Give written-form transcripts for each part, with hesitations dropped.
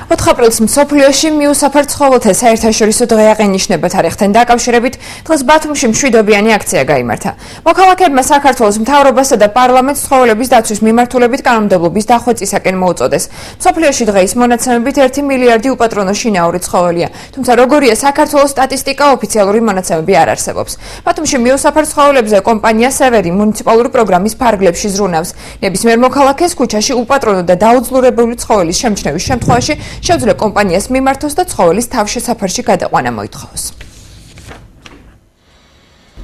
4 აპრილს მსოფლიოში მიუსაფარ ცხოველთა საერთაშორისო დღე აღინიშნება თარიღთან დაკავშირებით დღეს ბათუმში მშვიდობიანი აქცია გაიმართა. მოქალაქეებმა საქართველოს მთავრობასა და პარლამენტს ცხოველების დაცვის მიმართულებით კანონმდებლობის დახვეწისაკენ მოუწოდეს. მსოფლიოში დღეის მონაცემებით 1 მილიარდი უპატრონო შინაური ცხოველია, თუმცა როგორია საქართველოს სტატისტიკა, ოფიციალური მონაცემები არ არსებობს. ბათუმში მიუსაფარ ცხოველებზე კომპანია სევერი მუნიციპალური პროგრამის ფარგლებში ზრუნავს. ნებისმიერ მოქალაქეს ქუჩაში უპატრონო და დაუძლურებული ცხოველის შემჩნევის შემთხვევაში შეუძლია კომპანიას მიმართოს და ცხოველის თავშესაფარში გადაყვანა მოითხოვოს.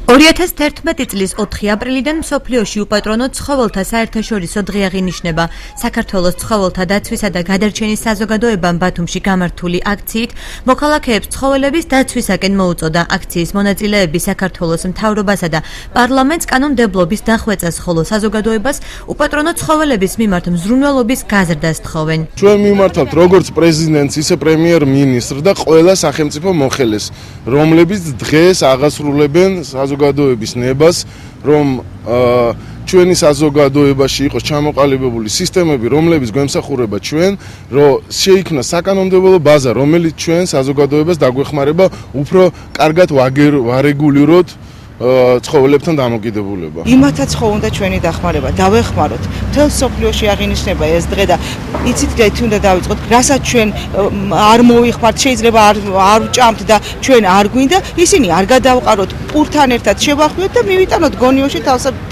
2011 წლის 4 აპრილიდან მსოფლიოში უპატრონო ცხოველთა საერთაშორისო დღე აღინიშნება. საქართველოს ცხოველთა დაცვისა და გადარჩენის საზოგადოებამ ბათუმში გამართული აქციით მოქალაქეებს ცხოველების დაცვისაკენ მოუწოდა. აქციის მონაწილეები საქართველოს მთავრობასა და პარლამენტს კანონმდებლობის დახვეწას, ხოლო საზოგადოებას უპატრონო ცხოველების მიმართ მზრუნველობის გაზრდას თხოვენ. ჩვენ მიმართავთ როგორც პრეზიდენტს, ისე პრემიერ-მინისტრს და ყველა სახელმწიფო მოხელეს, რომლებიც დღეს აღასრულებენ საზოგადოების ნებას, რომ ჩვენი საზოგადოებაში იყოს ჩამოყალიბებული სისტემები, რომლებიც გვემსახურება ჩვენ, რომ შეიქმნა საკანონმდებლო ბაზა, რომელიც ჩვენ საზოგადოებას დაგვეხმარება უფრო კარგად ვარეგულიროთ ცხოველებთან დამოკიდებულება. იმათაც ხო უნდა ჩვენი დახმარება, დავეხმაროთ. მთელ მსოფლიოში აღინიშნება ეს დღე და იცით თუ უნდა დავიწყოთ, რასაც ჩვენ არ მოვიხმართ, შეიძლება არ ვჭამთ და ჩვენ არ გვინდა, ისინი არ გადავყაროთ, პურთან ერთად შევახვიოთ და მივიტანოთ გონიოში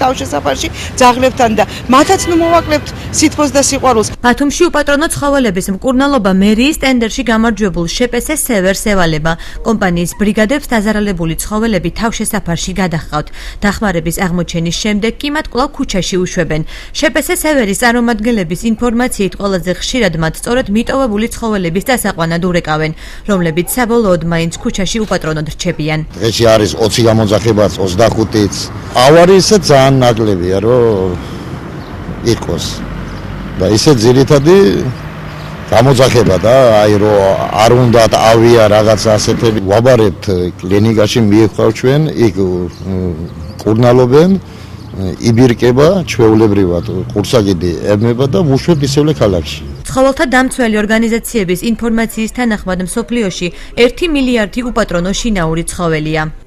თავშესაფარში ძაღლებთან და მათაც ნუ მოვაკლებთ სითბოს და სიყვარულს. ბათუმში უპატრონო ცხოველების მკურნალობა მერიის ტენდერში გამარჯვებულ შეპესე სევერს ევალება. კომპანიის ბრიგადებს დაზარალებული ცხოველები თავშესაფარში გადაჰყავთ. დახმარების აღმოჩენის შემდეგ კი მათ კვლავ ქუჩაში უშვებენ. შეპესე სევერის წარმომადგენლების ინფორმაციით ყველაზე ხშირად მათ სწორედ მიტოვებული ცხოველების დასაყვანად ურეკავენ, რომლებიც საბოლოოდ მაინც ქუჩაში უპატრონოდ რჩებიან. დღეში არის 20 გამოძახებაც, 25-იც. ავარიისა ძალიან ნაკლებია, რომ იყოს. და ისე ძირითადი გამოძახება და აი რომ არ უნდა ავია რაღაც ასეთები ვაბარებთ კლინიკაში მიეხვავ ჩვენ იქ კურნალობენ იბირკება ჩვეულებრივად ყურსაგიდი ებმება და ვუშვებ ისევ ქალაქში. ცხოველთა დამცველი ორგანიზაციების ინფორმაციის თანახმად მსოფლიოში 1 მილიარდი უპატრონო შინაური ცხოველია.